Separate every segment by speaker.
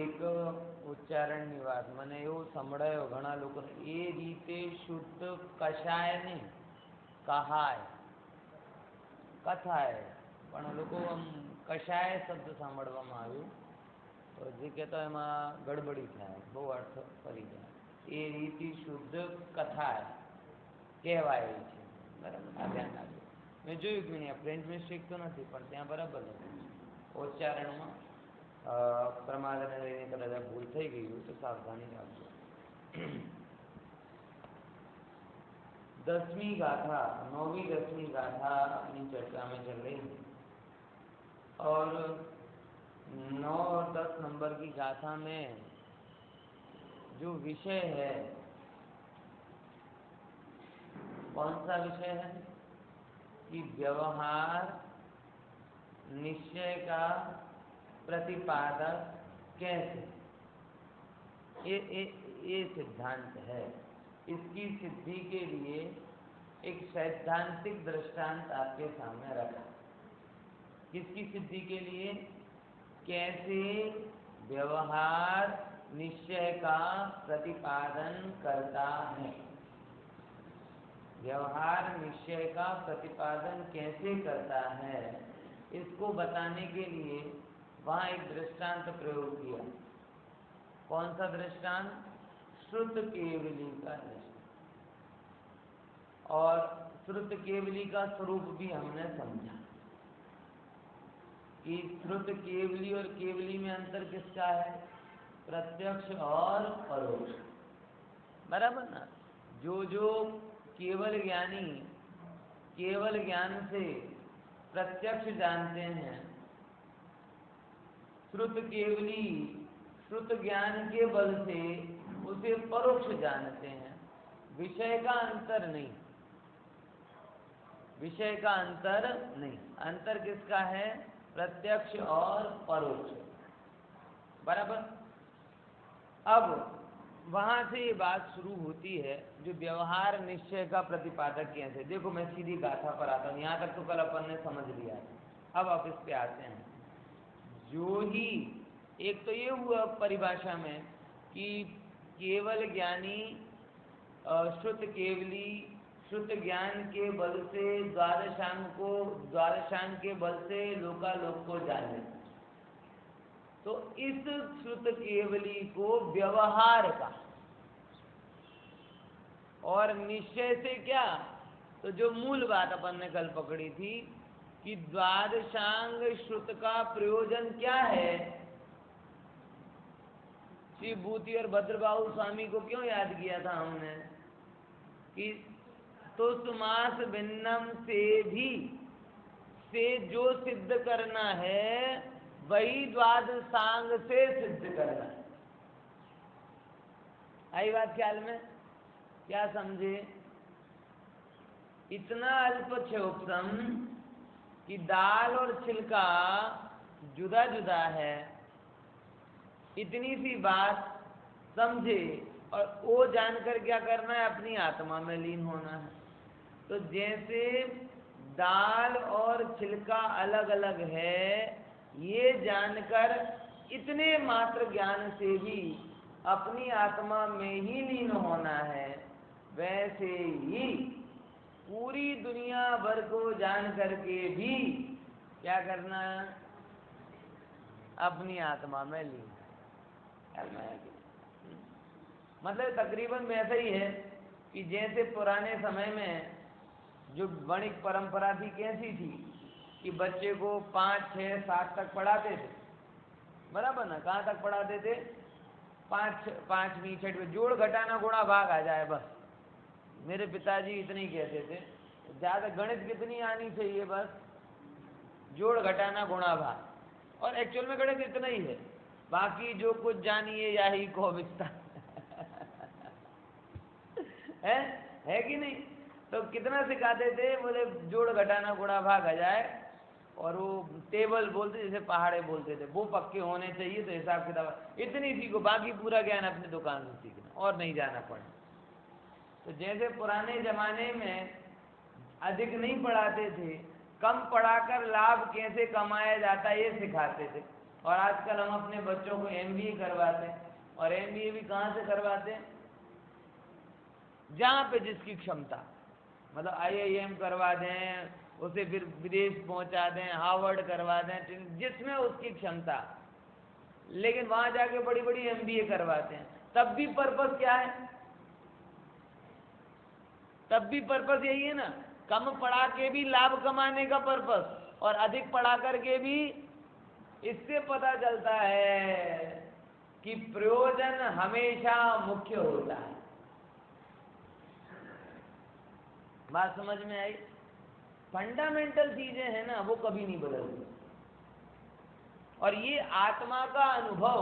Speaker 1: એક ઉચ્ચારણની વાત મને એવું સંભળાયો ઘણા લોકોને એ રીતે શુદ્ધ કશાય નહીં કહાય કથાય, પણ લોકો આમ કશાય શબ્દ સાંભળવામાં આવ્યું તો જે કહેતો એમાં ગડબડી થાય, બહુ અર્થ ફરી જાય. એ રીતે શુદ્ધ કથાય કહેવાય છે, બરાબર? આ ધ્યાન રાખજો. મેં જોયું કે નહીં, ફ્રેન્ચ મિસ્ટેક તો નથી, પણ ત્યાં બરાબર હતું ઉચ્ચારણમાં પ્રમાદને લઈને કદાચ ભૂલ થઈ ગયું તો સાવધાની રાખજો. 10वीं गाथा, 9वीं 10वीं गाथा अपनी चर्चा में चल रही है और 9 और 10 नंबर की गाथा में जो विषय है, कौन सा विषय है कि व्यवहार निश्चय का प्रतिपादक कैसे, ये सिद्धांत है. इसकी सिद्धि के लिए एक सैद्धांतिक दृष्टांत आपके सामने रखा. किसकी सिद्धि के लिए? कैसे व्यवहार निश्चय का प्रतिपादन करता है. व्यवहार निश्चय का प्रतिपादन कैसे करता है, इसको बताने के लिए वहाँ एक दृष्टांत प्रयोग किया. कौन सा दृष्टांत? श्रुत केवली का दृष्टांत. और श्रुत केवली का स्वरूप भी हमने समझा कि श्रुत केवली और केवली में अंतर किसका है? प्रत्यक्ष और परोक्ष, बराबर ना? जो केवल ज्ञानी केवल ज्ञान से प्रत्यक्ष जानते हैं, श्रुत केवली श्रुत ज्ञान के बल से उसे परोक्ष जानते हैं. विषय का अंतर नहीं, विषय का अंतर नहीं. अंतर किसका है? प्रत्यक्ष और परोक्ष, बराबर. अब वहां से ये बात शुरू होती है जो व्यवहार निश्चय का प्रतिपादक कैसे. देखो मैं सीधी गाथा पर आता हूँ. यहाँ तक तो कल अपन ने समझ लिया है, अब आप इस पे आते हैं. जो ही एक तो ये हुआ परिभाषा में कि केवल ज्ञानी श्रुत केवली श्रुत ज्ञान के बल से द्वादशांग के बल से लोकालोक को जाने. तो इस श्रुत केवली को व्यवहार का और निश्चय से क्या, तो जो मूल बात अपन ने कल पकड़ी थी कि द्वादशांग श्रुत का प्रयोजन क्या है. श्री भूति और भद्रबाहु स्वामी को क्यों याद किया था हमने कि तुष्मास भिन्नम से भी से जो सिद्ध करना है वही द्वादशांग से सिद्ध करना है. आई बात ख्याल में? क्या समझे? इतना अल्प क्षोभसम कि दाल और छिलका जुदा जुदा है, इतनी सी बात समझे और वो जानकर क्या करना है? अपनी आत्मा में लीन होना है. तो जैसे दाल और छिलका अलग अलग है, ये जानकर इतने मात्र ज्ञान से भी अपनी आत्मा में ही लीन होना है, वैसे ही पूरी दुनिया भर को जान करके भी क्या करना है? अपनी आत्मा में लीन. मतलब तकरीबन वैसा ही है कि जैसे पुराने समय में जो वणिक परंपरा थी, कैसी थी कि बच्चे को 5, 6, 7 तक पढ़ाते थे, बराबर ना? कहाँ तक पढ़ाते थे? 5वीं 6वीं. जोड़ घटाना गुणा भाग आ जाए बस. मेरे पिताजी इतने ही कहते थे. ज़्यादा गणित कितनी आनी चाहिए? बस जोड़ घटाना गुणा भाग. और एक्चुअल में गणित इतना ही है, बाकी जो कुछ जानिए या ही को विस्तार है कि नहीं? तो कितना सिखाते थे? बोले जोड़ घटाना गुणा भाग आ जाए, और वो टेबल बोलते जैसे पहाड़े बोलते थे, वो पक्के होने चाहिए. तो हिसाब किताब इतनी सीखो, बाकी पूरा ज्ञान अपनी दुकान से सीखना और नहीं जाना पड़े. तो जैसे पुराने जमाने में अधिक नहीं पढ़ाते थे, कम पढ़ाकर लाभ कैसे कमाया जाता है ये सिखाते थे. और आजकल हम अपने बच्चों को एमबीए करवाते हैं, और एमबीए भी कहाँ से करवाते हैं? जहाँ पे जिसकी क्षमता, मतलब आईआईएम करवा दें, उसे फिर विदेश पहुंचा दें, हार्वर्ड करवा दें, जिसमें उसकी क्षमता, लेकिन वहां जाके बड़ी बड़ी एमबीए करवाते हैं। तब भी पर्पस क्या है? तब भी पर्पस यही है ना, कम पढ़ा के भी लाभ कमाने का पर्पस, और अधिक पढ़ा करके भी। इससे पता चलता है कि प्रयोजन हमेशा मुख्य होता है। बात समझ में आई? फंडामेंटल चीजें हैं ना, वो कभी नहीं बदलती। और ये आत्मा का अनुभव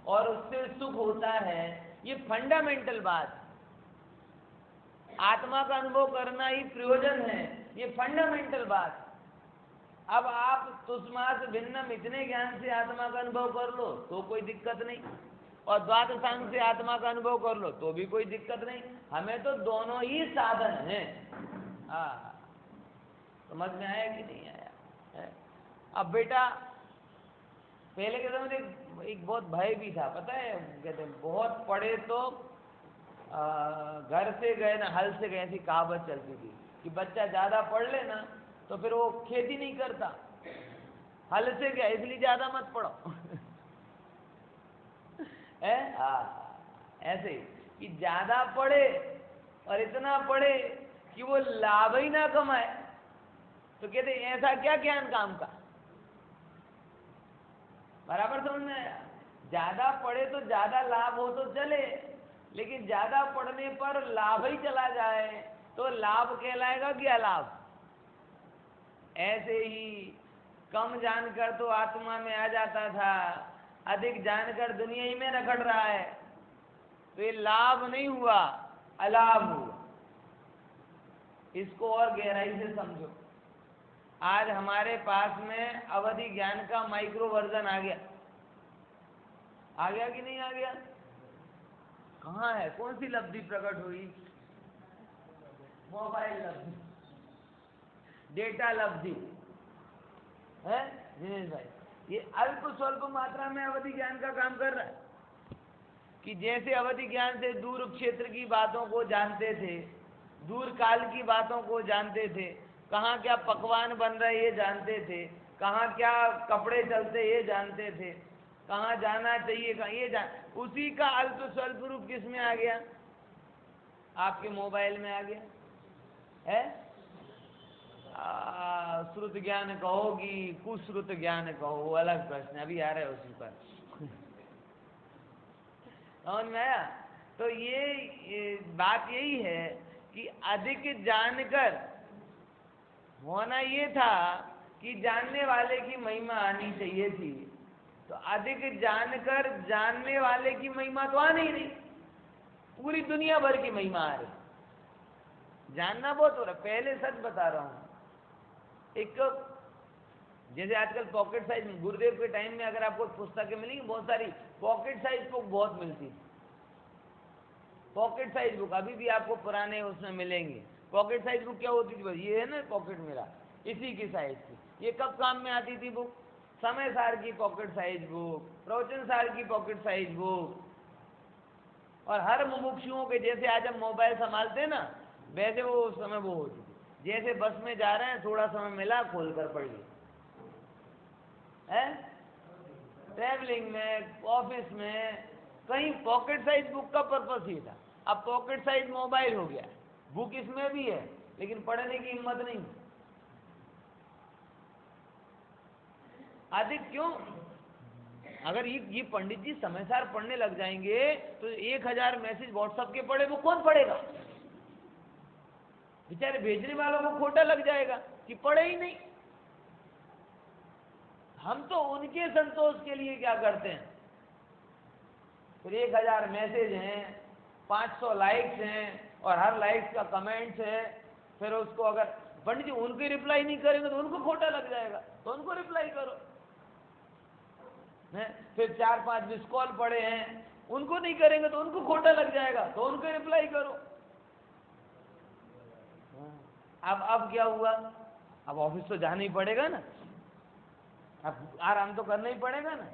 Speaker 1: और उससे सुख होता है, ये फंडामेंटल बात। आत्मा का अनुभव करना ही प्रयोजन है, ये फंडामेंटल बात। अब आप तुष्मास भिन्नम इतने ज्ञान से आत्मा का अनुभव कर लो तो कोई दिक्कत नहीं, और द्वादशांग से आत्मा का अनुभव कर लो तो भी कोई दिक्कत नहीं। हमें तो दोनों ही साधन हैं। हाँ, समझ में आया कि नहीं आया है? अब बेटा, पहले के समय में एक बहुत भय भी था, पता है, कहते हैं बहुत पढ़े तो घर से गए ना हल से गए, ऐसी कहावत चलती थी कि बच्चा ज्यादा पढ़ ले ना तो फिर वो खेती नहीं करता, हल से गया इसलिए ज्यादा मत पढ़ो। है? ऐसे ही कि ज्यादा पढ़े और इतना पढ़े कि वो लाभ ही ना कमाए, तो कहते ऐसा क्या ज्ञान काम का। बराबर समझ में आया? ज्यादा पढ़े तो ज्यादा लाभ हो तो चले, लेकिन ज्यादा पढ़ने पर लाभ ही चला जाए तो लाभ कहलाएगा कि अलाभ? ऐसे ही कम जानकर तो आत्मा में आ जाता था, अधिक जानकर दुनिया ही में रगड़ रहा है, तो ये लाभ नहीं हुआ, अलाभ हुआ। इसको और गहराई से समझो। आज हमारे पास में अवधि ज्ञान का माइक्रो वर्जन आ गया। आ गया कि नहीं आ गया? कहाँ है? कौन सी लब्धि प्रकट हुई? मोबाइल लब्धि, डेटा लब्धि है दिनेश भाई। ये अल्प स्वल्प मात्रा में अवधि ज्ञान का काम कर रहा है, कि जैसे अवधि ज्ञान से दूर क्षेत्र की बातों को जानते थे, दूर काल की बातों को जानते थे, कहाँ क्या पकवान बन रहे ये जानते थे, कहाँ क्या कपड़े चलते ये जानते थे, कहाँ जाना चाहिए कहाँ ये उसी का अल्प स्वल्प रूप किस में आ गया? आपके मोबाइल में आ गया है। श्रुत ज्ञान कहोगी कुश्रुत ज्ञान कहो, वो अलग प्रश्न, अभी आ रहा है उसी पर। समझ में आया? तो ये बात यही है कि अधिक जानकर होना ये था कि जानने वाले की महिमा आनी चाहिए थी, तो अधिक जानकर जानने वाले की महिमा तो आ नहीं रही, पूरी दुनिया भर की महिमा आ रही। जानना बहुत हो रहा। पहले सच बता रहा हूं, एक जैसे आजकल पॉकेट साइज, गुरुदेव के टाइम में अगर आपको पुस्तकें मिलेंगी बहुत सारी, पॉकेट साइज बुक बहुत मिलती। पॉकेट साइज बुक अभी भी आपको पुराने उसमें मिलेंगे। पॉकेट साइज बुक क्या होती थी? बस ये है ना पॉकेट मेरा, इसी की साइज की। ये कब काम में आती थी बुक? समय सार की पॉकेट साइज बुक, प्रवचन सार की पॉकेट साइज बुक। और हर मुमुक्षुओं के जैसे आज हम मोबाइल संभालते हैं ना, वैसे वो उस समय वो होती थी। जैसे बस में जा रहे हैं, थोड़ा समय मिला, खोल कर पढ़िए। है ट्रैवलिंग में, ऑफिस में, कहीं पॉकेट साइज बुक का पर्पस ही था। अब पॉकेट साइज मोबाइल हो गया, बुक इसमें भी है लेकिन पढ़ने की हिम्मत नहीं। अधिक क्यों? अगर ये पंडित जी समय सार पढ़ने लग जाएंगे तो 1000 मैसेज व्हाट्सएप के पढ़े, वो कौन पढ़ेगा? बेचारे भेजने वालों को खोटा लग जाएगा कि पढ़े ही नहीं। हम तो उनके संतोष के लिए क्या करते हैं, फिर 1000 मैसेज हैं, 500 लाइक्स हैं, और हर लाइक्स का कमेंट्स है। फिर उसको अगर पंडित जी उनकी रिप्लाई नहीं करेंगे तो उनको खोटा लग जाएगा, तो उनको रिप्लाई करो। फिर 4-5 मिस कॉल पड़े हैं, उनको नहीं करेंगे तो उनको खोटा लग जाएगा, तो उनको रिप्लाई करो। अब क्या हुआ? अब ऑफिस तो जाना ही पड़ेगा ना, अब आराम तो करना ही पड़ेगा ना।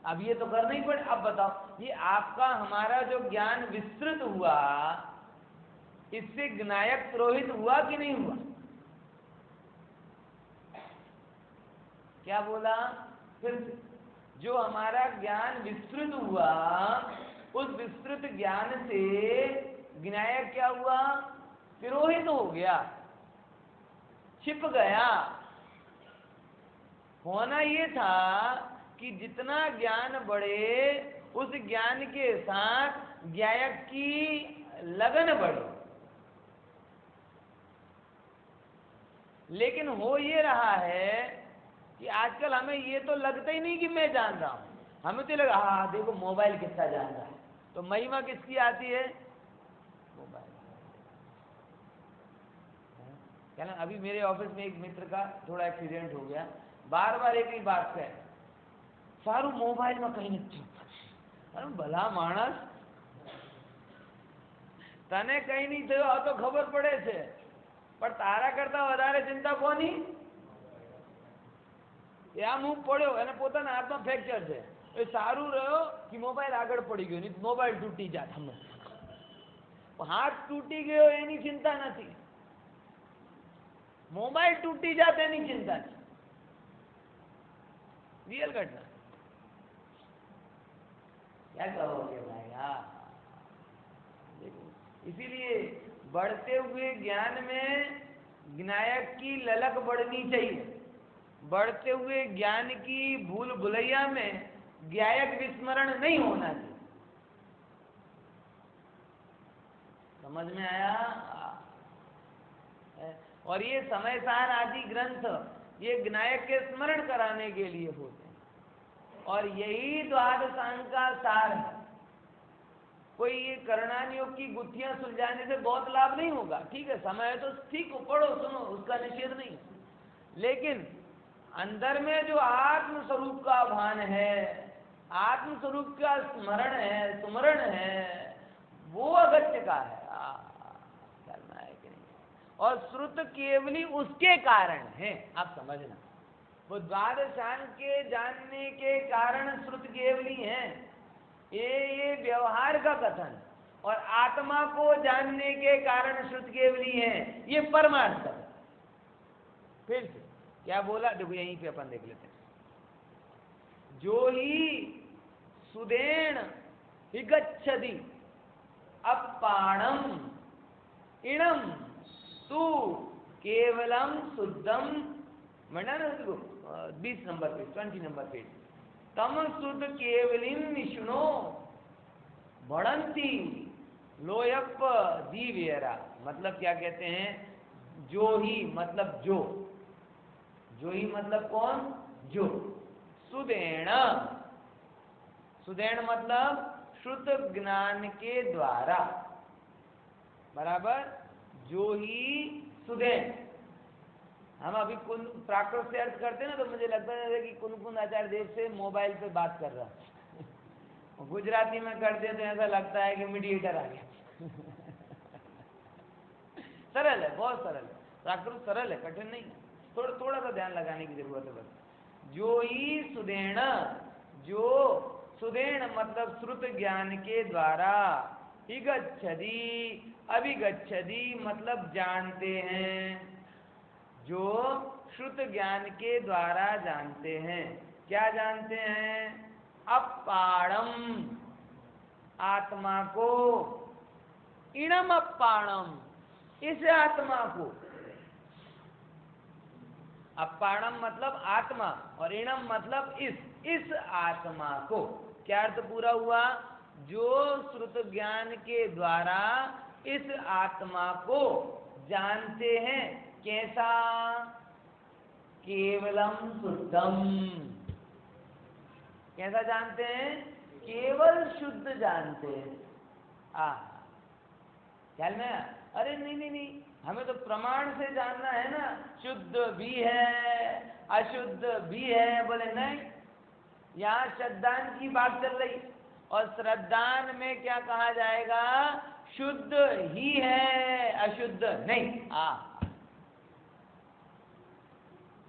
Speaker 1: अब ये तो करना ही पड़े। अब बताओ, ये आपका हमारा जो ज्ञान विस्तृत हुआ, इससे ज्ञायक पुरोहित हुआ कि नहीं हुआ? क्या बोला? फिर से, जो हमारा ज्ञान विस्तृत हुआ, उस विस्तृत ज्ञान से ज्ञायक क्या हुआ? पुरोहित हो गया, छिप गया। होना ये था कि जितना ज्ञान बढ़े, उस ज्ञान के साथ ज्ञायक की लगन बढ़े। लेकिन हो ये रहा है कि आजकल हमें ये तो लगता ही नहीं कि मैं जान रहा हूं, हमें तो लगा हाँ देखो मोबाइल कितना जान रहा है। तो महिमा किसकी आती है? मोबाइल। क्या ना, अभी मेरे ऑफिस में एक मित्र का थोड़ा एक्सीडेंट हो गया, बार बार एक ही बात कहे, सारू मोबाइल में कहीं नहीं। अरे भला मानस, तने कहीं नहीं थयो आ तो खबर पड़े છે, પણ તારા કરતા વધારે ચિંતા કોની? એ આમ હું પડ્યો અને પોતાના હાથમાં ફ્રેક્ચર છે, એ સારું રહ્યો કે મોબાઈલ આગળ પડી ગયો, નહીં મોબાઈલ તૂટી જાત. હમે હાથ તૂટી ગયો એની ચિંતા નથી, મોબાઈલ તૂટી જાત એની ચિંતા છે. रियल घटना. क्या कहोगे भाई? हाँ, इसीलिए बढ़ते हुए ज्ञान में ज्ञायक की ललक बढ़नी चाहिए. बढ़ते हुए ज्ञान की भूल भुलैया में ज्ञायक विस्मरण नहीं होना चाहिए. समझ में आया? और ये समय सार आदि ग्रंथ ये ज्ञायक के स्मरण कराने के लिए होते हैं, और यही द्वादशांग का सार है. कोई ये करणान योग की गुत्थियां सुलझाने से बहुत लाभ नहीं होगा. ठीक है, समय है तो ठीक पढ़ो सुनो, उसका निषेध नहीं, लेकिन अंदर में जो आत्म स्वरूप का भान है, आत्म स्वरूप का स्मरण है, सुमरण है, वो अगत्य का है. करना है कि नहीं? और श्रुत केवली उसके कारण है. आप समझना, वो द्वादशांग के जानने के कारण श्रुत केवली है. ये व्यवहार का कथन, और आत्मा को जानने के कारण श्रुत केवली है, ये परमार्थ का. फिर से क्या बोला? देखो यहीं पे अपन देख लेते हैं. जो ही सुदेन विगच्छति अपाणम इणम तू केवलम शुद्धम. मंडा ना देखो 20 नंबर पेज, 20 नंबर पेज. तम शुद्ध केवलिन निष्णो बढ़ंती लोयप दीवेरा. मतलब क्या कहते हैं? जो ही मतलब जो, जो ही मतलब कौन? जो. सुदेण, सुदेण मतलब शुद्ध ज्ञान के द्वारा, बराबर. जो ही सुदेण. हम अभी प्राकृत से अर्थ करते हैं ना, तो मुझे लगता है कि कुंद आचार्य देव से मोबाइल पे बात कर रहा है. गुजराती में करते तो ऐसा लगता है कि मीडिएटर आ गया. सरल है, बहुत सरल है. प्राकृत सरल है, कठिन नहीं. थोड़ा सा ध्यान लगाने की जरूरत है बस. जो ही सुदेण, जो सुदेण मतलब श्रुत ज्ञान के द्वारा, इगच्छति अभिगच्छति मतलब जानते हैं, जो श्रुत ज्ञान के द्वारा जानते हैं. क्या जानते हैं? अपाणम आत्मा को, इणम अपाणम इस आत्मा को. अपाणम मतलब आत्मा, और इणम मतलब इस आत्मा को. क्या अर्थ पूरा हुआ? जो श्रुत ज्ञान के द्वारा इस आत्मा को जानते हैं. कैसा? केवलम शुद्धम. कैसा जानते हैं? केवल शुद्ध जानते हैं. ख्याल में? अरे नहीं, हमें तो प्रमाण से जानना है ना. शुद्ध भी है अशुद्ध भी है. बोले नहीं, यहाँ श्रद्धान की बात चल रही, और श्रद्धान में क्या कहा जाएगा? शुद्ध ही है, अशुद्ध नहीं.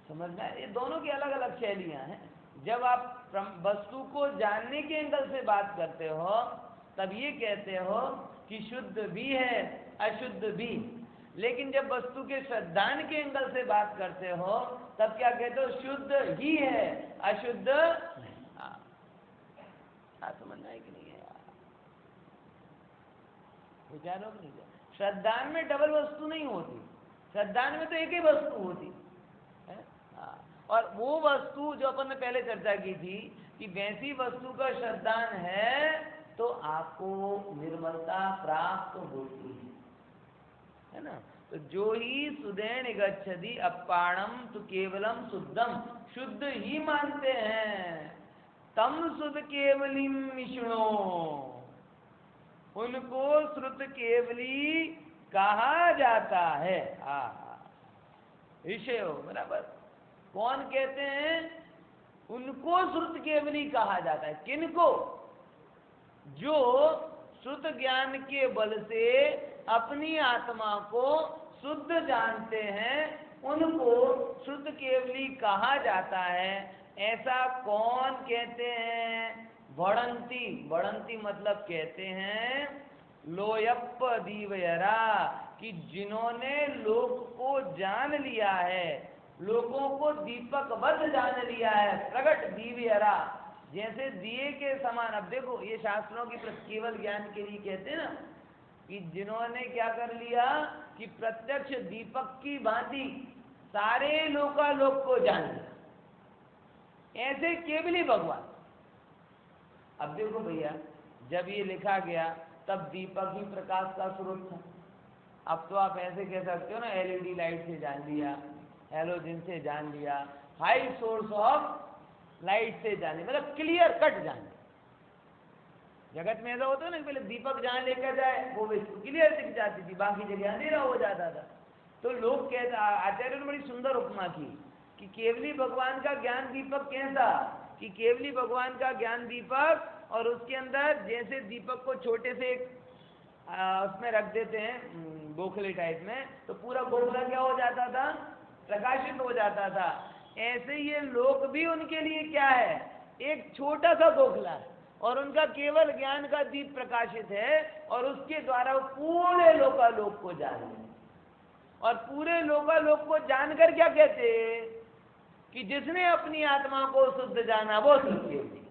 Speaker 1: समझ में? ये दोनों की अलग अलग शैलियां हैं. जब आप वस्तु को जानने के एंगल से बात करते हो तब ये कहते हो कि शुद्ध भी है अशुद्ध भी, लेकिन जब वस्तु के श्रद्धान के एंगल से बात करते हो तब क्या कहते हो? शुद्ध ही है अशुद्ध नहीं। समझना है कि नहीं है यार? विचारो कि नहीं? श्रद्धान में डबल वस्तु नहीं होती, श्रद्धान में तो एक ही वस्तु होती है। और वो वस्तु जो अपन ने पहले चर्चा की थी कि वैसी वस्तु का श्रद्धान है तो आपको निर्मलता प्राप्त होती है ना। तो जो ही सुदैण गच्छति अपाणम तो केवलम शुद्धम, शुद्ध ही मानते हैं, तम शुद्ध केवलिम विष्णु, उनको श्रुत केवली कहा जाता है। विषय हो बराबर। कौन कहते हैं? उनको श्रुत केवली कहा जाता है। किनको? जो शुद्ध ज्ञान के बल से अपनी आत्मा को शुद्ध जानते हैं, उनको शुद्ध केवली कहा जाता है। ऐसा कौन कहते हैं? भड़ंती। भड़ंती मतलब कहते हैं लोयप्प दीवयरा, कि जिन्होंने लोक को जान लिया है, लोगों को दीपकवत जान लिया है, प्रगट दीवयरा, जैसे दिए के समान। अब देखो ये शास्त्रों की केवल ज्ञान के लिए कहते हैं ना कि जिन्होंने क्या कर लिया कि प्रत्यक्ष दीपक की भांति सारे लोकालोक को जान लिया, ऐसे केवली भगवान। अब देखो भैया, जब ये लिखा गया तब दीपक ही प्रकाश का स्रोत था। अब तो आप ऐसे कह सकते हो ना, एलईडी लाइट से जान लिया, हैलोजन से जान लिया, हाई सोर्स ऑफ लाइट से जान लिया, मतलब क्लियर कट जान लिया। जगत में ऐसा होता है ना, पहले दीपक जहां लेकर जाए वो क्लियर दिख जाती थी, बाकी जगह अंधेरा हो जाता था। तो लोग कहते, आचार्य ने बड़ी सुंदर उपमा की कि केवली भगवान का ज्ञान दीपक कैसा, कि केवली भगवान का ज्ञान दीपक, और उसके अंदर जैसे दीपक को छोटे से उसमें रख देते हैं गोखले टाइप में, तो पूरा गोखला क्या हो जाता था? प्रकाशित हो जाता था। ऐसे ये लोक भी उनके लिए क्या है? एक छोटा सा गोखला है, और उनका केवल ज्ञान का दीप प्रकाशित है, और उसके द्वारा वो पूरे लोकालोक को जान लें। और पूरे लोकालोक को जानकर क्या कहते हैं कि जिसने अपनी आत्मा को शुद्ध जाना वो शुद्ध केवली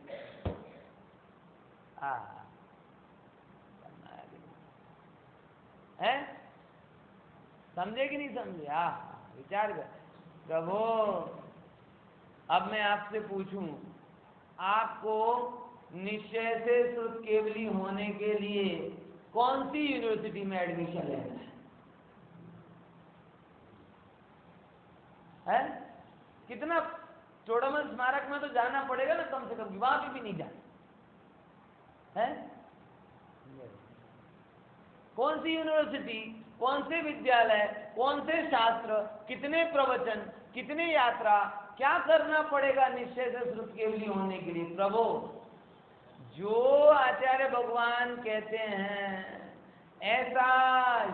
Speaker 1: है। समझे कि नहीं समझे? विचार कर। प्रभु अब मैं आपसे पूछूं, आपको निश्चय से शुद्ध केवली होने के लिए कौन सी यूनिवर्सिटी में एडमिशन लेना है? कितना? चोड़ामन स्मारक में तो जाना पड़ेगा ना कम से कम, वहां पे भी नहीं जाना है। कौन सी यूनिवर्सिटी, कौन से विद्यालय, कौन से शास्त्र, कितने प्रवचन, कितने यात्रा, क्या करना पड़ेगा निश्चय से शुद्ध केवली होने के लिए? प्रभु जो आचार्य भगवान कहते हैं ऐसा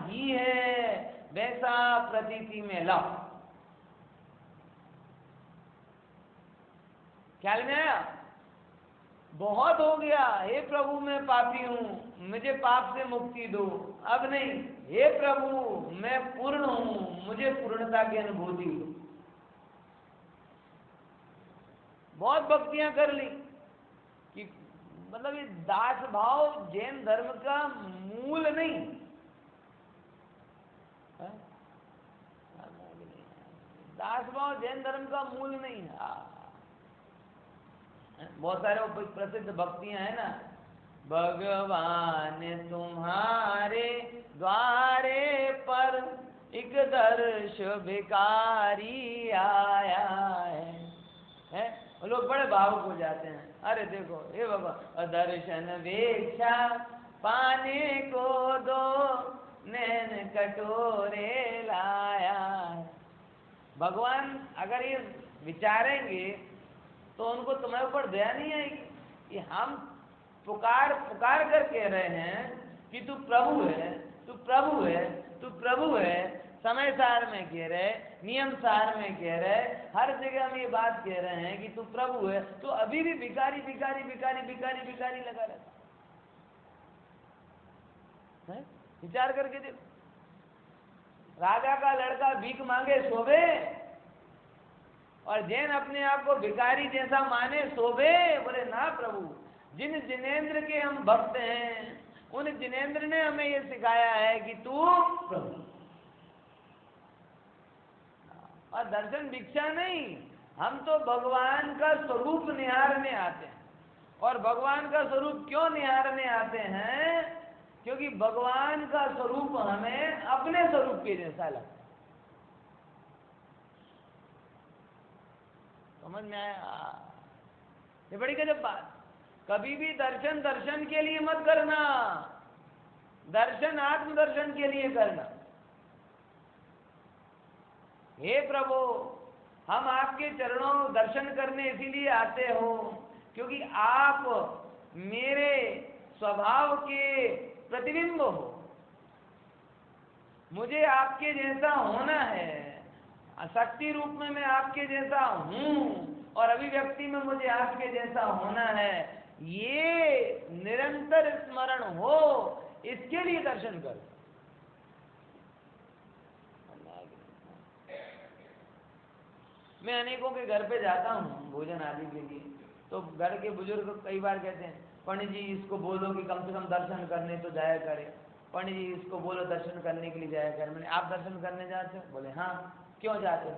Speaker 1: ही है, वैसा प्रतीति में लाओ। ख्याल में आया? बहुत हो गया, हे प्रभु मैं पापी हूं, मुझे पाप से मुक्ति दो। अब नहीं, हे प्रभु मैं पूर्ण हूं, मुझे पूर्णता की अनुभूति दो। बहुत भक्तियां कर ली कि मतलब ये दास भाव जैन धर्म का मूल नहीं है। दास भाव जैन धर्म का मूल नहीं है। बहुत सारे प्रसिद्ध भक्तियां हैं ना, भगवान तुम्हारे द्वारे पर एक दर्श भिखारी आया है? लोग बड़े भावुक हो जाते हैं। अरे देखो, हे बाबा, दर्शन भिक्षा पाने को दो, नैन कटोरे लाया है। भगवान अगर ये विचारेंगे तो उनको तुम्हारे ऊपर दया नहीं आएगी कि हम पुकार कर कह रहे हैं कि तू प्रभु है, तू प्रभु है, तू प्रभु है, समय सार में कह रहे, नियम सार में कह रहे, हर जगह हम ये बात कह रहे हैं कि तू प्रभु है, तो अभी भी भिखारी भिखारी भिखारी भिखारी भिखारी लगा रहता है। विचार करके देखो, राजा का लड़का भीख मांगे सोवे, और जैन अपने आप को भिखारी जैसा माने सोवे। बोले ना प्रभु, जिन जिनेंद्र के हम भक्त हैं, उन जिनेंद्र ने हमें ये सिखाया है कि तू प्रभु। और दर्शन भिक्षा नहीं, हम तो भगवान का स्वरूप निहारने आते हैं। और भगवान का स्वरूप क्यों निहारने आते हैं? क्योंकि भगवान का स्वरूप हमें अपने स्वरूप के जैसा लगता है। समझ में आया? ये बड़ी गजब बात। कभी भी दर्शन दर्शन के लिए मत करना, दर्शन आत्मदर्शन के लिए करना। हे प्रभु, हम आपके चरणों दर्शन करने इसीलिए आते हो क्योंकि आप मेरे स्वभाव के प्रतिबिंब हो। मुझे आपके जैसा होना है, शक्ति रूप में मैं आपके जैसा हूं, और अभिव्यक्ति में मुझे आपके जैसा होना है। ये निरंतर स्मरण हो, इसके लिए दर्शन करो। मैं अनेकों के घर पे जाता हूँ भोजन आदि के लिए, तो घर के बुजुर्ग कई बार कहते हैं, पंडित जी इसको बोलो कि कम से कम दर्शन करने तो जाया करे, पंडित जी इसको बोलो दर्शन करने के लिए जाया करे। मैंने, आप दर्शन करने जाते हो? बोले हाँ। क्यों जाते हो?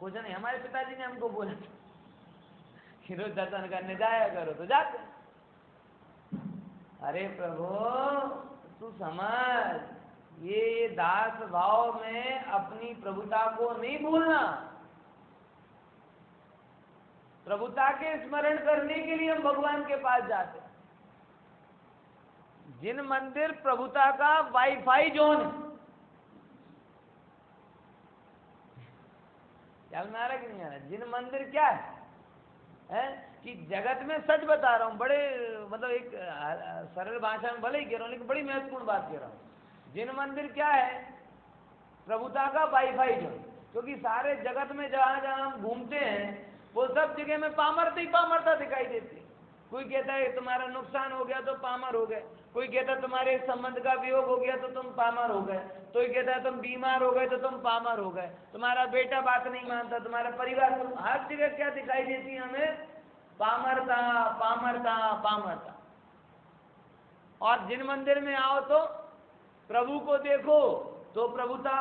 Speaker 1: कुछ नहीं, हमारे पिताजी ने हमको बोला कि रोज दर्शन करने जाया करो, तो जाते। अरे प्रभु तू समझ, ये दास भाव में अपनी प्रभुता को नहीं भूलना। प्रभुता के स्मरण करने के लिए हम भगवान के पास जाते। जिन मंदिर प्रभुता का वाईफाई जोन है, ख्याल में आ रहा कि नहीं आ रहा? जिन मंदिर क्या है कि जगत में, सच बता रहा हूं, बड़े मतलब एक सरल भाषा में भले ही कह रहा हूं, लेकिन बड़ी महत्वपूर्ण बात कह रहा हूं। जिन मंदिर क्या है? प्रभुता का वाईफाई जोन। क्योंकि सारे जगत में जहां जहां हम घूमते हैं, वो सब जगह में पामरता ही पामरता दिखाई देती है। कोई कहता है तुम्हारा नुकसान हो गया तो पामर हो गए, कोई कहता है तुम्हारे संबंध का वियोग हो गया तो तुम पामर हो गए, कोई कहता है तुम बीमार हो गए तो तुम पामर हो गए, तुम्हारा बेटा बात नहीं मानता, तुम्हारा परिवार, तुम हर जगह क्या दिखाई देती है हमें? पामरता पामरता पामरता। और जिन मंदिर में आओ तो प्रभु को देखो तो प्रभुता,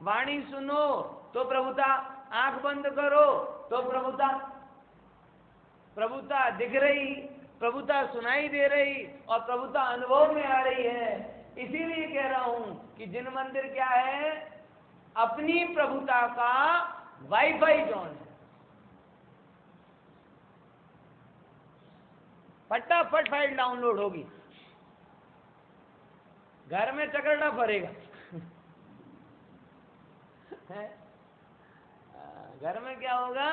Speaker 1: वाणी सुनो तो प्रभुता, आंख बंद करो तो प्रभुता। प्रभुता दिख रही, प्रभुता सुनाई दे रही, और प्रभुता अनुभव में आ रही है। इसीलिए कह रहा हूं कि जिन मंदिर क्या है? अपनी प्रभुता का वाईफाई जोन है। फटाफट फाइल डाउनलोड होगी, घर में चकरड़ा भरेगा। घर में क्या होगा?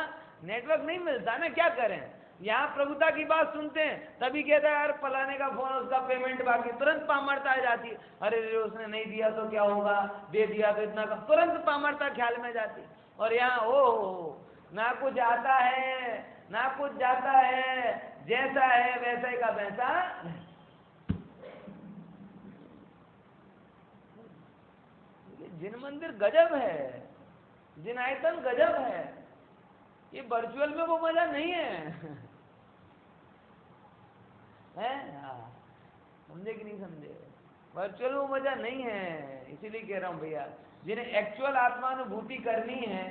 Speaker 1: नेटवर्क नहीं मिलता ना, क्या करें? यहाँ प्रभुता की बात सुनते हैं, तभी कहता है यार फलाने का फोन, उसका पेमेंट बाकी, तुरंत पामरता आ जाती है। अरे उसने नहीं दिया तो क्या होगा, दे दिया तो इतना का, तुरंत पामरता ख्याल में जाती। और यहाँ ओ ना कुछ आता है ना कुछ जाता है, जैसा है वैसे का वैसा। जिन मंदिर गजब है, जिन आयतन गजब है, ये वर्चुअल में वो मजा नहीं है। समझे कि नहीं समझे? वर्चुअल में मजा नहीं है। इसीलिए कह रहा हूं भैया, जिन्हें एक्चुअल आत्मानुभूति करनी है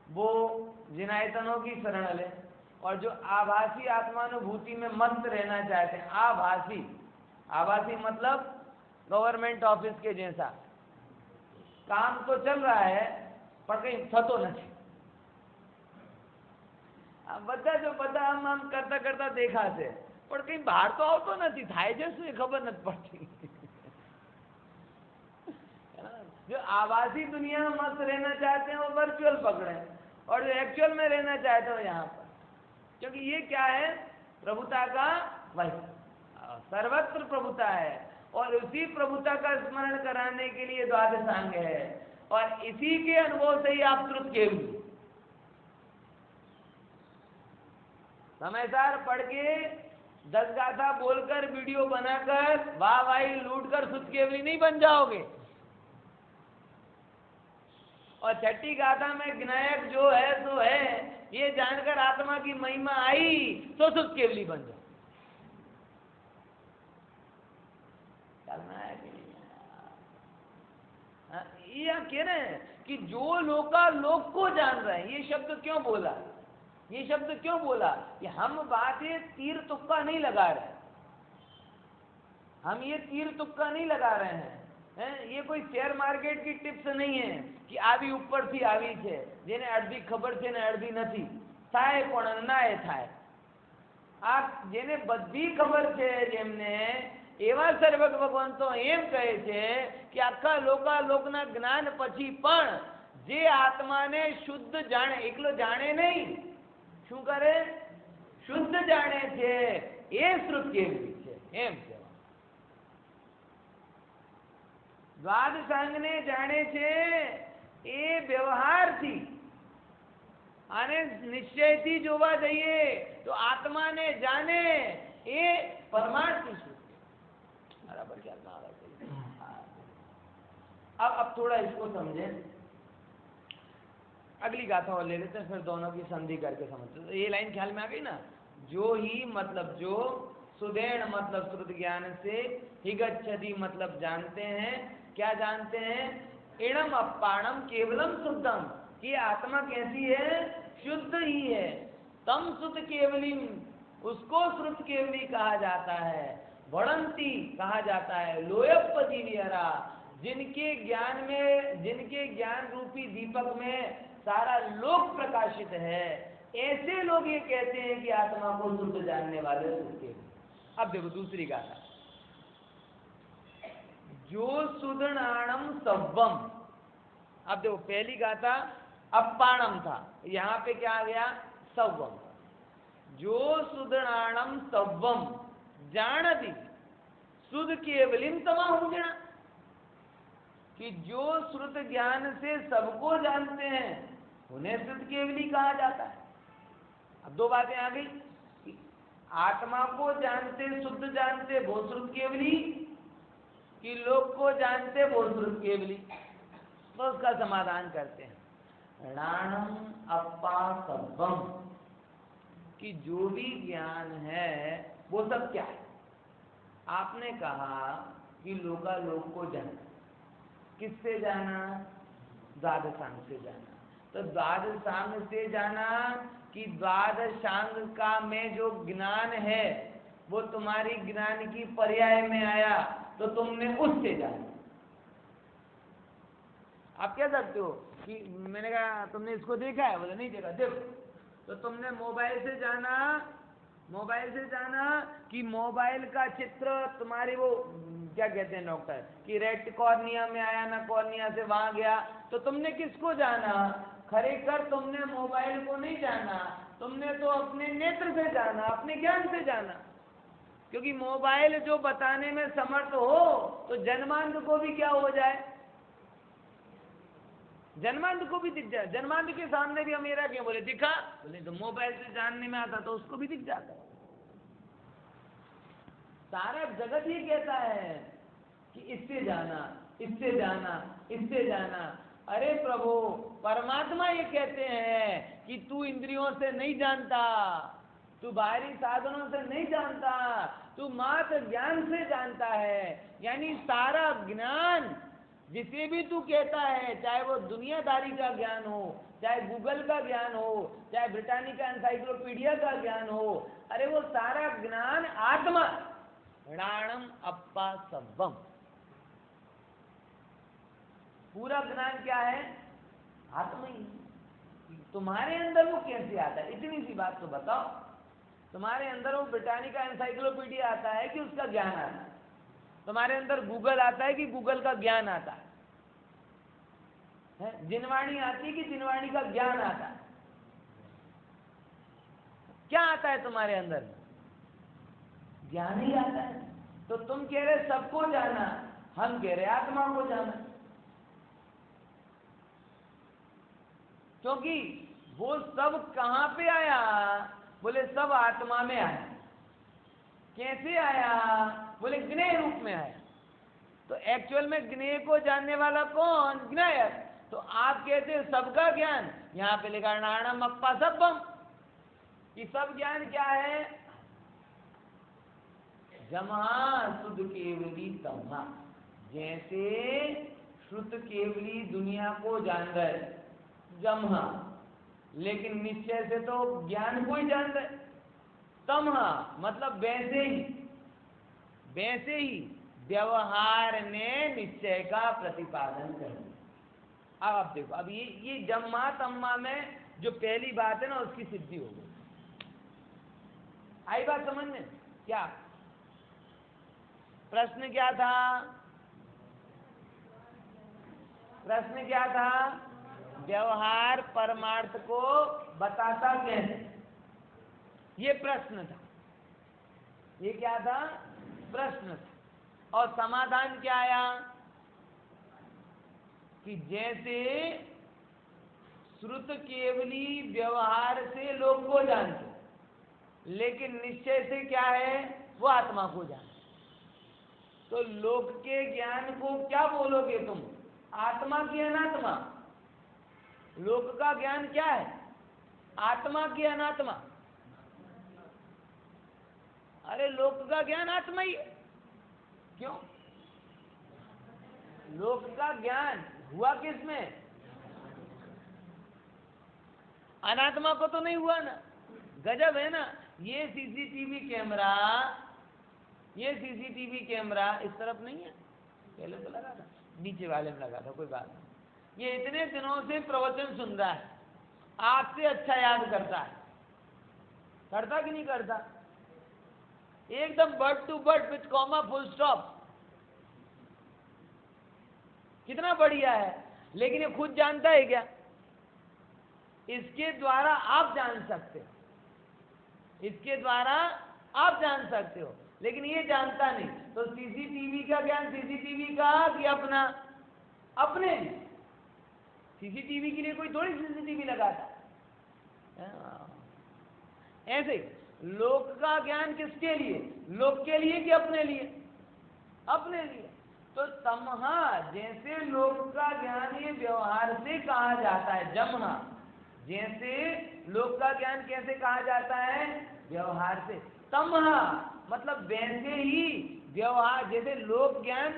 Speaker 1: वो जिन आयतनों की शरण ले, और जो आभासी आत्मानुभूति में मस्त रहना चाहते हैं, आभासी, आभासी मतलब गवर्नमेंट ऑफिस के जैसा काम तो चल रहा है पर कहीं थतो नहीं। બધા જો બધા આમ કરતા કરતા દેખાશે પણ કઈ બહાર તો આવતો નથી, થાય છે શું એ ખબર નથી પડતી। जो आभासी दुनिया में मस्त रहना चाहते हैं वो वर्चुअल पकड़े, और जो एक्चुअल में रहना चाहते हो यहाँ पर, क्योंकि ये क्या है? प्रभुता का वही सर्वत्र प्रभुता है। और उसी प्रभुता का स्मरण कराने के लिए द्वादशांग है, और इसी के अनुभव से ही आप श्रुत केवली समयसार पढ़ के 10 गाथा बोलकर वीडियो बनाकर वाह भाई लूट कर श्रुत केवली नहीं बन जाओगे। और छठी गाथा में विनायक जो है सो है ये जानकर आत्मा की महिमा आई तो श्रुत केवली बन जाओ। चलना है कि नहीं? ये कह रहे हैं कि जो लोक को जान रहे हैं, ये शब्द क्यों बोला, ये शब्द क्यों बोला कि हम बातें तीर तुक्का नहीं लगा रहे, हम ये तीर तुक्का नहीं लगा रहे हैं, ये कोई शेयर मार्केट की टिप्स नहीं है कि આવી ઉપરથી આવી છે, જેને અડધી ખબર છે ને અડધી નથી, થાય પણ ના એ થાય। આ જેને બધી ખબર છે જેમને એવા સર્વક ભગવંતો એમ કહે છે કે આખા લોકાલોકના જ્ઞાન પછી પણ જે આત્માને શુદ્ધ જાણે, એકલો જાણે નહીં, શું કરે? શુદ્ધ જાણે છે એ શ્રુત કેવલી છે એમ છે। દ્વાદશાંગને જાણે છે એ વ્યવહારથી અને નિશ્ચયથી જોવા જઈએ તો આત્માને જાને એ પરમાર્થ शुद्ध। बराबर क्या अब थोड़ा इसको समझे, अगली गाथा और ले लेते हैं, फिर दोनों की संधि करके समझते हैं। ये लाइन ख्याल में आ गई ना? जो ही मतलब जो, सुदेण मतलब श्रुत ज्ञान से, हिगच्छति मतलब जानते हैं, क्या जानते हैं? इणम अपाणम केवलम शुद्धम, कि आत्मा कैसी है? शुद्ध ही है। तम शुद्ध केवली, उसको श्रुत केवली कहा जाता है। वड़ंती कहा जाता है। लोयप जीवियरा, जिनके ज्ञान में, जिनके ज्ञान रूपी दीपक में सारा लोक प्रकाशित है, ऐसे लोग ये कहते हैं कि आत्मा को शुद्ध जानने वाले श्रुत केवली। अब देखो दूसरी गाथा, जो सुदृणाणम सव्वम। अब देखो पहली गाथा अपाणम था, यहां पे क्या आ गया? सव्वम। जो सुदृणाणम सव्वम जानति शुद्ध केवलिम तमाहुजना, कि जो श्रुत ज्ञान से सबको जानते हैं उन्हें शुद्ध केवली कहा जाता है। अब दो बातें आ गई, आत्मा को जानते शुद्ध जानते वो श्रुत केवली, कि लोक को जानते वो श्रुत केवली। तो उसका समाधान करते हैं। राणम अपा सब्बम, कि जो भी ज्ञान है वो सब क्या है? आपने कहा कि लोकालोक को जाना, किससे जाना? द्वादशांग से जाना। तो द्वादशांग से जाना कि द्वादशांग का में जो ज्ञान है वो तुम्हारी ज्ञान की पर्याय में आया तो तुमने उससे जाना। आप कह सकते हो कि मैंने कहा तुमने इसको देखा है, बोले नहीं देखा, देखो। तो तुमने मोबाइल से जाना, मोबाइल से जाना कि मोबाइल का चित्र तुम्हारी वो क्या कहते हैं डॉक्टर, कि रेड कॉर्निया में आया ना, कॉर्निया से वहां गया। तो तुमने किसको जाना? खरेखर तुमने मोबाइल को नहीं जाना, तुमने तो अपने नेत्र से जाना, अपने ज्ञान से जाना। क्योंकि मोबाइल जो बताने में समर्थ हो तो जन्मांध को भी क्या हो जाए? जन्मांध को भी दिख जाए। जन्मांध के सामने भी मेरा क्यों? बोले दिखा, बोले तो मोबाइल से जानने में आता तो उसको भी दिख जाता। सारा जगत ही कहता है कि इससे जाना, इससे जाना, इससे जाना। अरे प्रभु, परमात्मा ये कहते हैं कि तू इंद्रियों से नहीं जानता, तू बाहरी साधनों से नहीं जानता, तू मात्र ज्ञान से जानता है। यानी सारा ज्ञान जिसे भी तू कहता है, चाहे वो दुनियादारी का ज्ञान हो, चाहे गूगल का ज्ञान हो, चाहे ब्रिटानिका एनसाइक्लोपीडिया का ज्ञान हो, अरे वो सारा ज्ञान आत्मा। राणम अप्पा सब्बम, पूरा ज्ञान क्या है? आत्मा ही। तुम्हारे अंदर वो कैसे आता है? इतनी सी बात तो बताओ। तुम्हारे अंदर वो ब्रिटानिका एनसाइक्लोपीडिया आता है कि उसका ज्ञान आता है? तुम्हारे अंदर गूगल आता है कि गूगल का ज्ञान आता है? जिनवाणी आती है कि जिनवाणी का ज्ञान आता है? क्या आता है तुम्हारे अंदर? ज्ञान ही आता है। तो तुम कह रहे सबको जाना, हम कह रहे आत्मा को जाना, क्योंकि वो सब कहां पे आया? बोले सब आत्मा में आया। कैसे आया? बोले ज्ञेय रूप में आया। तो एक्चुअल में ज्ञेय को जानने वाला कौन? ज्ञेय। तो आप कहते हैं सबका ज्ञान, यहां पे लिखा नारायणम अप्पा सबम, कि सब ज्ञान क्या है? जमा शुद्ध केवली तम्हा, जैसे श्रुत केवली दुनिया को जान रहे जमहा, लेकिन निश्चय से तो ज्ञान को ही जान रहे। तमहा मतलब वैसे ही व्यवहार ने निश्चय का प्रतिपादन कर दिया। अब आप देखो, अब ये जम्मा तम्मा में जो पहली बात है ना, उसकी सिद्धि हो गई। आई बात समझ में? क्या प्रश्न क्या था? प्रश्न क्या था? व्यवहार परमार्थ को बताता कैसे, ये प्रश्न था। ये क्या था? प्रश्न था। और समाधान क्या आया? कि जैसे श्रुत केवली व्यवहार से लोग को जानते, लेकिन निश्चय से क्या है? वो आत्मा को जानते। तो लोक के ज्ञान को क्या बोलोगे तुम? आत्मा की अनात्मा? लोक का ज्ञान क्या है? आत्मा की अनात्मा? अरे लोक का ज्ञान आत्मा ही है। क्यों? लोक का ज्ञान हुआ किसमें? अनात्मा को तो नहीं हुआ ना। गजब है ना। ये सीसीटीवी कैमरा इस तरफ नहीं है, पहले तो लगा था, नीचे वाले में लगा था, कोई बात नहीं। ये इतने दिनों से प्रवचन सुन रहा है, आपसे अच्छा याद करता है, करता कि नहीं करता? एकदम word to word with comma full stop, कितना बढ़िया है। लेकिन ये खुद जानता है क्या? इसके द्वारा आप जान सकते हो, इसके द्वारा आप जान सकते हो, लेकिन ये जानता नहीं। तो सीसीटीवी का ज्ञान सीसीटीवी का कि अपना? अपने लिए। सीसीटीवी के लिए कोई थोड़ी सीसीटीवी लगाता। ऐसे लोक का ज्ञान किसके लिए? लोक के लिए कि अपने लिए? अपने लिए। तो तमहा जैसे लोक का ज्ञान ये व्यवहार से कहा जाता है, जमहा जैसे लोक का ज्ञान कैसे कहा जाता है? व्यवहार से। तमहा मतलब वैसे ही व्यवहार, जैसे लोक ज्ञान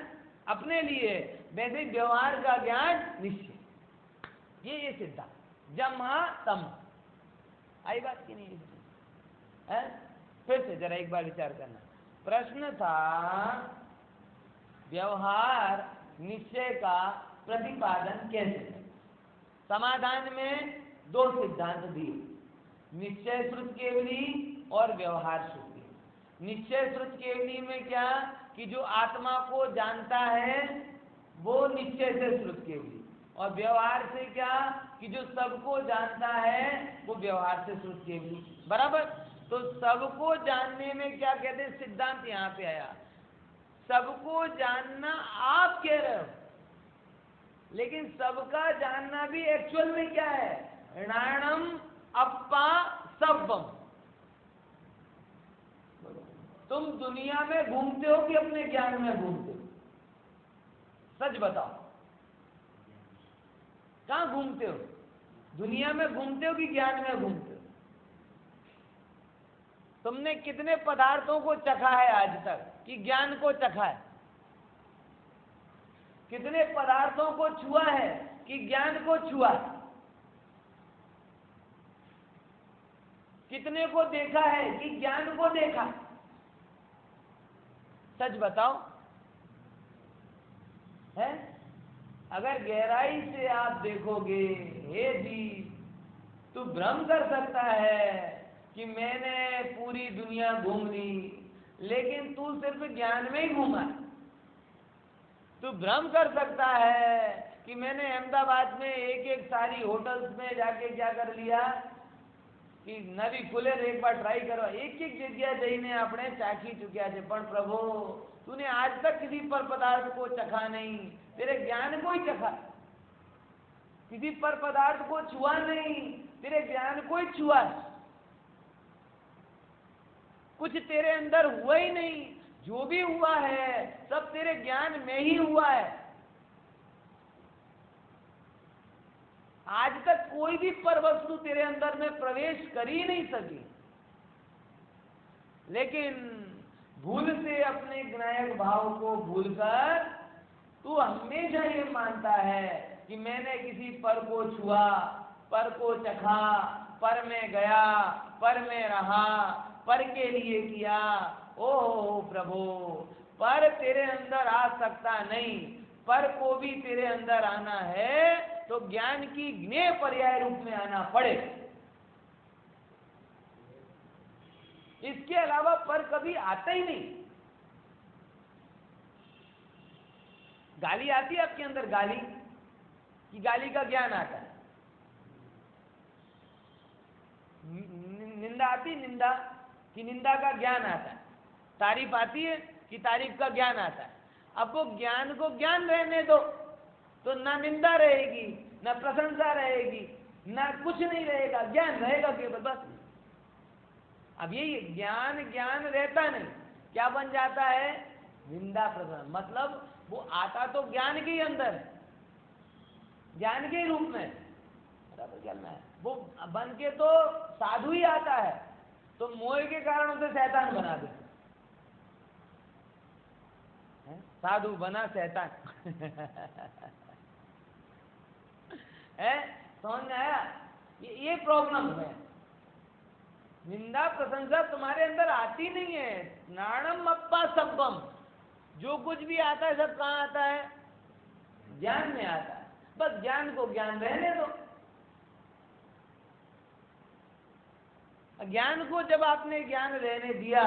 Speaker 1: अपने लिए, वैसे व्यवहार का ज्ञान निश्चय। ये सिद्धांत जमहा तम। आई बात की नहीं है? फिर से जरा एक बार विचार करना। प्रश्न था व्यवहार निश्चय का प्रतिपादन कैसे? समाधान में दो सिद्धांत दिए, निश्चय श्रुत केवली और व्यवहार श्रुत केवली। निश्चय श्रुत केवली में क्या? कि जो आत्मा को जानता है वो निश्चय से श्रुत केवली, और व्यवहार से क्या? कि जो सबको जानता है वो व्यवहार से श्रुत केवली। बराबर? तो सबको जानने में क्या कहते हैं? सिद्धांत यहां पे आया। सबको जानना आप कह रहे हो, लेकिन सबका जानना भी एक्चुअल में क्या है? नारायणम अप्पा सबम। तुम दुनिया में घूमते हो कि अपने ज्ञान में घूमते हो? सच बताओ, कहां घूमते हो? दुनिया में घूमते हो कि ज्ञान में घूमते हो? तुमने कितने पदार्थों को चखा है आज तक कि ज्ञान को चखा है? कितने पदार्थों को छुआ है कि ज्ञान को छुआ है? कितने को देखा है कि ज्ञान को देखा? सच बताओ, है? अगर गहराई से आप देखोगे, हे जी तू भ्रम कर सकता है कि मैंने पूरी दुनिया घूम ली, लेकिन तू सिर्फ ज्ञान में ही घूमा। तू भ्रम कर सकता है कि मैंने अहमदाबाद में एक एक सारी होटल्स में जाके क्या कर लिया कि नवी खुले एक बार ट्राई करो, एक एक जगह जईने આપણે ચાખી ચૂક્યા છે, પણ પ્રભુ तूने आज तक किसी पर पदार्थ को चखा नहीं, तेरे ज्ञान को ही चखा, किसी पर पदार्थ को छुआ नहीं, तेरे ज्ञान को ही छुआ, कुछ तेरे अंदर हुआ ही नहीं, जो भी हुआ है सब तेरे ज्ञान में ही हुआ है। आज तक कोई भी पर वस्तु तेरे अंदर में प्रवेश कर ही नहीं सकी, लेकिन भूल से अपने ज्ञायक भाव को भूलकर तू हमेशा ये मानता है कि मैंने किसी पर को छुआ, पर को चखा, पर में गया, पर में रहा, पर के लिए किया। ओहो प्रभु, पर तेरे अंदर आ सकता नहीं, पर को भी तेरे अंदर आना है तो ज्ञान की ज्ञेय पर्याय रूप में आना पड़े, इसके अलावा पर कभी आता ही नहीं। गाली आती है आपके अंदर, गाली कि गाली का ज्ञान आता है, निंदा आती, निंदा कि निंदा का ज्ञान आता है, तारीफ आती है कि तारीफ का ज्ञान आता है। अब वो ज्ञान को ज्ञान रहने दो तो ना निंदा रहेगी, ना प्रशंसा रहेगी, ना कुछ नहीं रहेगा, ज्ञान रहेगा केवल बस। अब यही ज्ञान ज्ञान रहता नहीं, क्या बन जाता है? निंदा प्रशंसा। मतलब वो आता तो ज्ञान के ही अंदर, ज्ञान के रूप में बराबर चलना है, वो बन के तो साधु ही आता है, तो मोह के कारण उसे शैतान बना दे, साधु बना शैतान है, समझ में आया? ये प्रॉब्लम है। निंदा प्रशंसा तुम्हारे अंदर आती नहीं है। नाणम अप्पा सब्बम, जो कुछ भी आता है सब कहाँ आता है? ज्ञान में आता है। बस ज्ञान को ज्ञान रहने दो। ज्ञान को जब आपने ज्ञान रहने दिया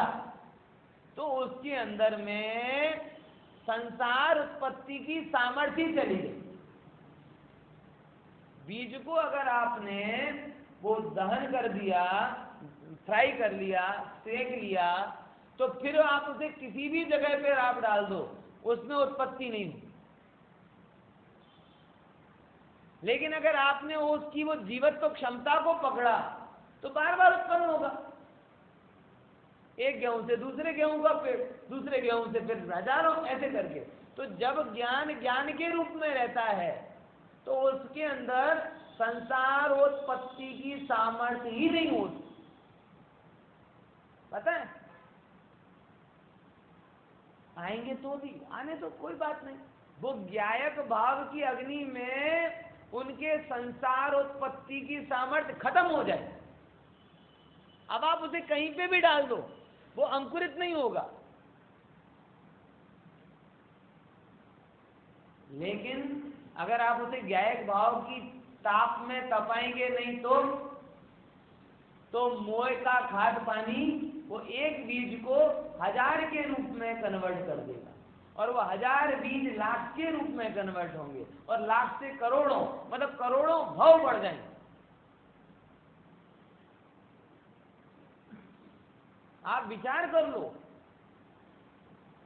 Speaker 1: तो उसके अंदर में संसार उत्पत्ति की सामर्थ्य चली गई। बीज को अगर आपने वो दहन कर दिया, फ्राई कर लिया, सेक लिया, तो फिर आप उसे किसी भी जगह पर आप डाल दो, उसमें उत्पत्ति नहीं होगी। लेकिन अगर आपने उसकी वो जीवत्व क्षमता को पकड़ा तो बार बार उत्पन्न होगा। एक गेहूं से दूसरे गेहूं का पेड़, दूसरे गेहूं से फिर हजारों, ऐसे करके। तो जब ज्ञान ज्ञान के रूप में रहता है तो उसके अंदर संसार उत्पत्ति की सामर्थ्य ही नहीं होती। पता है? आएंगे तो भी, आने तो कोई बात नहीं। वो ज्ञायक भाव की अग्नि में उनके संसार उत्पत्ति की सामर्थ्य खत्म हो जाए। अब आप उसे कहीं पे भी डाल दो, वो अंकुरित नहीं होगा। लेकिन अगर आप उसे ज्ञायक भाव की ताप में तपाएंगे नहीं तो मोह का खाद पानी वो एक बीज को 1000 के रूप में कन्वर्ट कर देगा, और वो 1000 बीज लाख के रूप में कन्वर्ट होंगे, और लाख से करोड़ों, मतलब करोड़ों भाव बढ़ जाएंगे। आप विचार कर लो,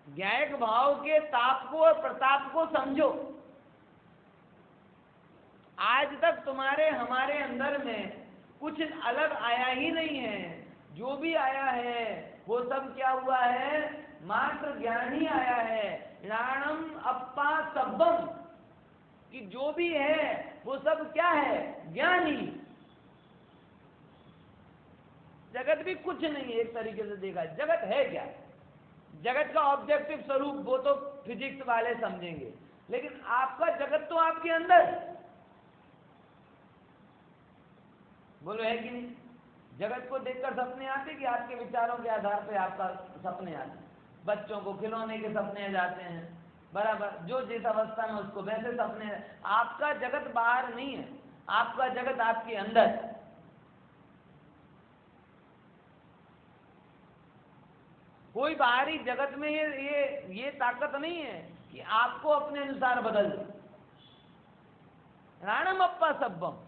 Speaker 1: ज्ञायक भाव के ताप को और प्रताप को समझो। आज तक तुम्हारे हमारे अंदर में कुछ अलग आया ही नहीं है। जो भी आया है वो सब क्या हुआ है? मात्र ज्ञान ही आया है। ज्ञानम अप्पा सब्बम, कि जो भी है वो सब क्या है? ज्ञान ही। जगत भी कुछ नहीं है। एक तरीके से देखा, जगत है क्या? जगत का ऑब्जेक्टिव स्वरूप वो तो फिजिक्स वाले समझेंगे, लेकिन आपका जगत तो आपके अंदर, बोलो है कि नहीं? जगत को देखकर सपने आते कि आपके विचारों के आधार पर आपका सपने आते? बच्चों को खिलौने के सपने जाते हैं, बराबर, जो जिस अवस्था में उसको वैसे सपने। आपका जगत बाहर नहीं है, आपका जगत आपके अंदर। कोई बाहरी जगत में ये ताकत नहीं है कि आपको अपने अनुसार बदल दे। राणम अप्पा सब्बम,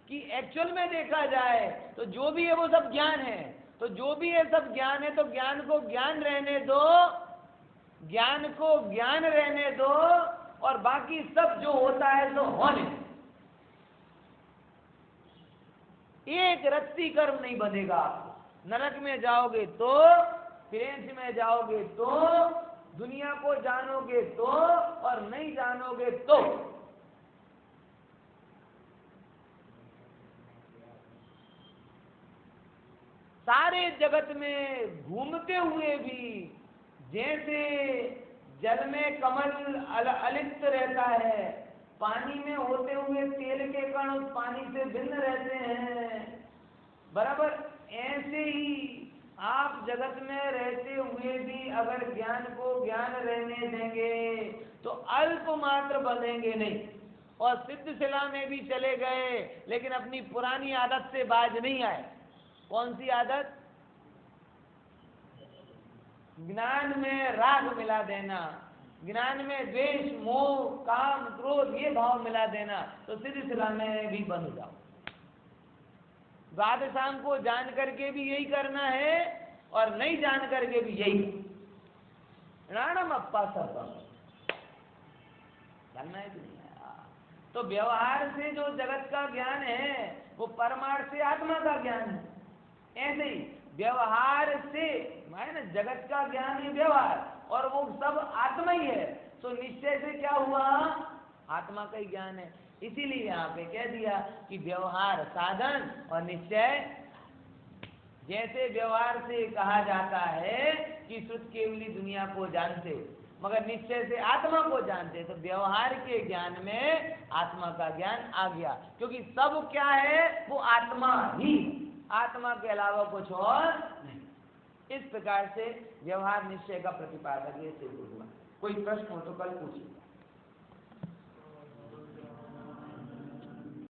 Speaker 1: कि एक्चुअल में देखा जाए तो जो भी है वो सब ज्ञान है। तो जो भी है सब ज्ञान है, तो ज्ञान को ज्ञान रहने दो, ज्ञान को ज्ञान रहने दो और बाकी सब जो होता है तो होने दो। एक रत्ती कर्म नहीं बनेगा आपको। नरक में जाओगे तो, फ्रेंच में जाओगे तो, दुनिया को जानोगे तो, और नहीं जानोगे तो। सारे जगत में घूमते हुए भी जैसे जल में कमल अलिप्त रहता है, पानी में होते हुए तेल के कण उस पानी से भिन्न रहते हैं, बराबर ऐसे ही आप जगत में रहते हुए भी अगर ज्ञान को ज्ञान रहने देंगे तो अल्प मात्र बनेंगे नहीं। और सिद्धशिला में भी चले गए लेकिन अपनी पुरानी आदत से बाज नहीं आए। कौन सी आदत? ज्ञान में राग मिला देना, ज्ञान में द्वेष मोह काम क्रोध ये भाव मिला देना, तो सिद्धशिला में भी बन जाओ। द्वादशांग को जान करके भी यही करना है और नहीं जान करके भी यही राणम अप्पा सर्वम जानना है कि नहीं? तो व्यवहार से जो जगत का ज्ञान है वो परमार्थ से आत्मा का ज्ञान है। ऐसे ही व्यवहार से माने ना जगत का ज्ञान ही व्यवहार और वो सब आत्मा ही है, तो निश्चय से क्या हुआ? आत्मा का ही ज्ञान है। इसीलिए यहाँ पे कह दिया कि व्यवहार साधन और निश्चय। जैसे व्यवहार से कहा जाता है कि शुद्ध केवली दुनिया को जानते मगर निश्चय से आत्मा को जानते, तो व्यवहार के ज्ञान में आत्मा का ज्ञान आ गया, क्योंकि सब क्या है? वो आत्मा ही, आत्मा के अलावा कुछ और नहीं। इस प्रकार से व्यवहार निश्चय का प्रतिपादक ये सिद्ध हुआ। कोई प्रश्न हो तो कल पूछिए।